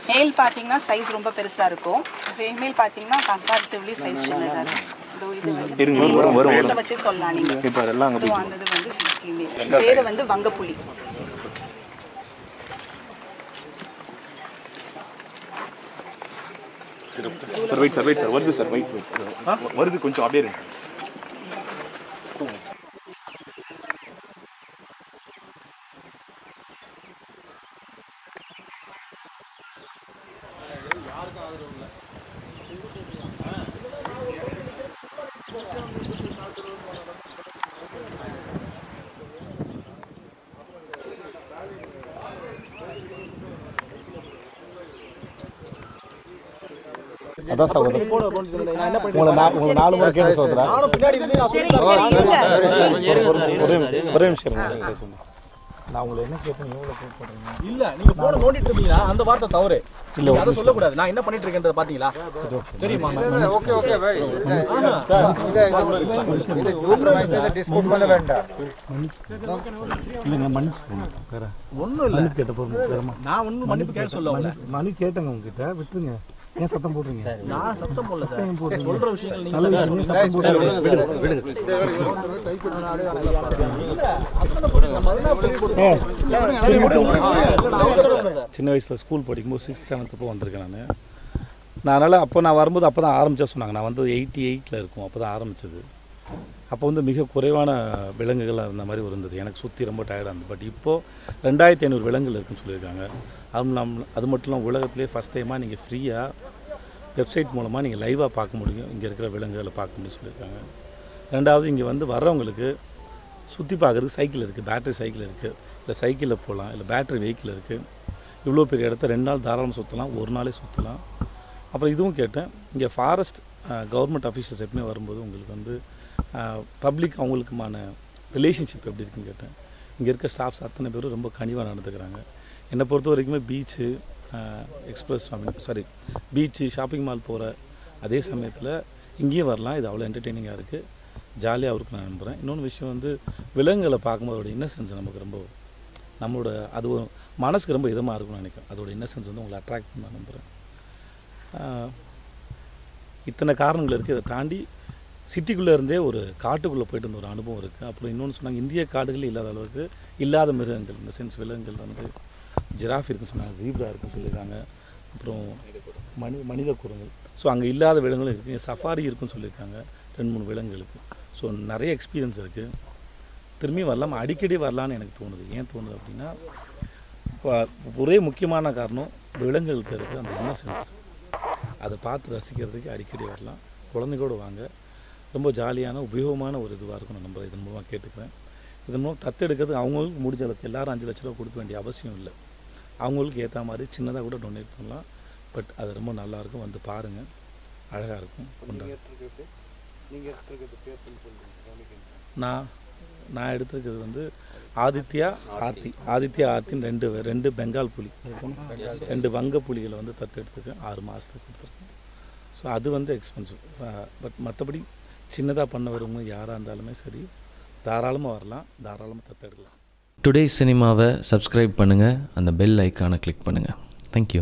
மேல் பார்த்தீங்கன்னா சைஸ் ரொம்ப பெருசா இருக்கும். ஃபீமேல் பார்த்தீங்கன்னா கம்பேரிட்டிவ்லி சைஸ் சின்னதா இருக்கும். இது வச்சு சொல்லலாம் நீங்க. இப்போ அதெல்லாம் அங்க வந்தது வந்து ஃபீமேல். பேரு வந்து வங்கப்புலி. சார் வெயிட் சார் வருது சார் வெயிட் வருது கொஞ்சம் அப்படியே இருக்கு. அதான் சகோதரர் உங்களை 4 முறை கேட்டு சகோதரர் ஒரே நிமிஷம் நான் உங்களை என்ன கேட்டேன் எவ்வளோ கூப்பிடுறீங்க இல்ல நீங்க போன நோண்டிட்டு இருந்தீங்கன்னா அந்த வார்த்தை தவறு இல்ல அதை சொல்லக்கூடாது. நான் என்ன பண்ணிட்டு இருக்கேன்றத பாத்தீங்களா தெரியுமா? ஓகே ஓகே இது ஜூம்ல மெசேஜ் டிஸ்கவுண்ட் பண்ண வேண்டாம். இல்லைங்க மன்னிச்சுக்கோங்க ஒன்றும் இல்லை கேட்ட போகிறோம். நான் ஒன்றும் மன்னிப்பு கேட்க சொல்ல மன்னிப்பு கேட்டேங்க உங்ககிட்ட விட்டுருங்க. ஏன் சத்தம் போடுறீங்க? நான் சத்தம் போடல சார். சொல்ற விஷயங்கள் நீங்க சத்தம் போடுறீங்க. சின்ன வயசில் ஸ்கூல் படிக்கும்போது 6th 7th அப்போ வந்திருக்கேன் நான். அதனால் அப்போ நான் வரும்போது அப்போ தான் ஆரம்பித்தா சொன்னாங்க. நான் வந்து 88 இருக்கும் அப்போ தான் ஆரம்பித்தது. அப்போ வந்து மிக குறைவான விலங்குகளாக இருந்த மாதிரி இருந்தது. எனக்கு சுற்றி ரொம்ப டயர்டாக இருந்தது. பட் இப்போது 2500 விலங்குகள் இருக்குதுன்னு சொல்லியிருக்காங்க. அது மட்டும் இல்லாமல் உலகத்திலே ஃபஸ்ட் டைமாக நீங்கள் ஃப்ரீயாக வெப்சைட் மூலமாக நீங்கள் லைவாக பார்க்க முடியும். இங்கே இருக்கிற விலங்குகளை பார்க்க முடியும்னு சொல்லியிருக்காங்க. ரெண்டாவது இங்கே வந்து வர்றவங்களுக்கு சுற்றி பார்க்குறதுக்கு சைக்கிள் இருக்குது, பேட்டரி சைக்கிள் இருக்குது, இல்லை சைக்கிளில் போகலாம், இல்லை பேட்டரி வெஹிக்கிள் இருக்குது. இவ்வளோ பெரிய இடத்த 2 நாள் தாராளமாக சுற்றலாம், ஒரு நாளே சுற்றலாம். அப்புறம் இதுவும் கேட்டேன், இங்கே ஃபாரஸ்ட் கவர்மெண்ட் அஃபீஷியல்ஸ் எப்பவுமே வரும்போது உங்களுக்கு வந்து பப்ளிக் அவங்களுக்குமான ரிலேஷன்ஷிப் எப்படி இருக்குன்னு கேட்டேன். இங்கே இருக்க ஸ்டாஃப்ஸ் அத்தனை பேரும் ரொம்ப கனிவாக நடந்துக்கிறாங்க. என்னை பொறுத்த வரைக்குமே பீச்சு பீச்சு ஷாப்பிங் மால் போகிற அதே சமயத்தில் இங்கேயும் வரலாம். இது அவ்வளோ என்டர்டெய்னிங்காக இருக்குது, ஜாலியாக இருக்கும் நான் நம்புகிறேன். இன்னொன்று விஷயம் வந்து விலங்குகளை பார்க்கும்போது அதோட இன்னசென்ஸ் நமக்கு ரொம்ப நம்மளோட அது மனசுக்கு ரொம்ப இதமாக இருக்கும்னு நினைக்கிறேன். அதோட இன்னசென்ஸ் வந்து உங்களை அட்ராக்ட் பண்ண நான் நம்புகிறேன். இத்தனை காரணங்கள் இருக்குது. இதை தாண்டி சிட்டிக்குள்ளே இருந்தே ஒரு காட்டுக்குள்ளே போயிட்டு இருந்த ஒரு அனுபவம் இருக்குது. அப்புறம் இன்னொன்று சொன்னாங்க, இந்திய காடுகளில் இல்லாத அளவுக்கு இல்லாத மிருகங்கள், இந்த சென்ஸ் விலங்குகள் வந்து ஜிராஃப் இருக்குன்னு சொன்னாங்க, ஜீப்ரா இருக்குன்னு சொல்லியிருக்காங்க. அப்புறம் மனித குரங்குகள், ஸோ அங்கே இல்லாத விலங்குகளும் இருக்குது. சஃபாரி இருக்குன்னு சொல்லியிருக்காங்க 2-3 விலங்குகளுக்கு. ஸோ நிறைய எக்ஸ்பீரியன்ஸ் இருக்குது. திரும்பி வரலாம், அடிக்கடி வரலான்னு எனக்கு தோணுது. ஏன் தோணுது அப்படின்னா, ஒரே முக்கியமான காரணம் விலங்குகள்கிட்ட இருக்குது அந்த இன்னசென்ஸ். அதை பார்த்து ரசிக்கிறதுக்கு அடிக்கடி வரலாம். குழந்தைகளோடு வாங்க, ரொம்ப ஜாலியான உபயோகமான ஒரு இதுவாக இருக்கும். நான் நம்ப இதன் மூலமாக கேட்டுக்கிறேன். இதன் மூலம் தத்தெடுக்கிறது அவங்களுக்கு முடிஞ்ச அளவுக்கு எல்லாரும் 5 லட்ச ரூபா கொடுக்க வேண்டிய அவசியம் இல்லை. அவங்களுக்கு ஏற்ற மாதிரி சின்னதாக கூட டொனேட் பண்ணலாம். பட் அது ரொம்ப நல்லாயிருக்கும், வந்து பாருங்கள், அழகாக இருக்கும். நான் எடுத்துருக்கிறது வந்து ஆதித்யா ஆர்த்தின்னு 2 பெங்கால் புலி, 2 வங்க புலிகளை வந்து தத்தெடுத்துருக்கேன். 6 மாதத்துக்கு கொடுத்துருக்கேன். ஸோ அது வந்து எக்ஸ்பென்சிவ். பட் மற்றபடி சின்னதாக பண்ண வரவங்க யாராக இருந்தாலுமே சரி, தாராளமாக வரலாம், தாராளமாக தத்தெடுக்கலாம். டுடே சினிமாவை சப்ஸ்கிரைப் பண்ணுங்கள், அந்த பெல் ஐக்கானை கிளிக் பண்ணுங்கள். தேங்க்யூ.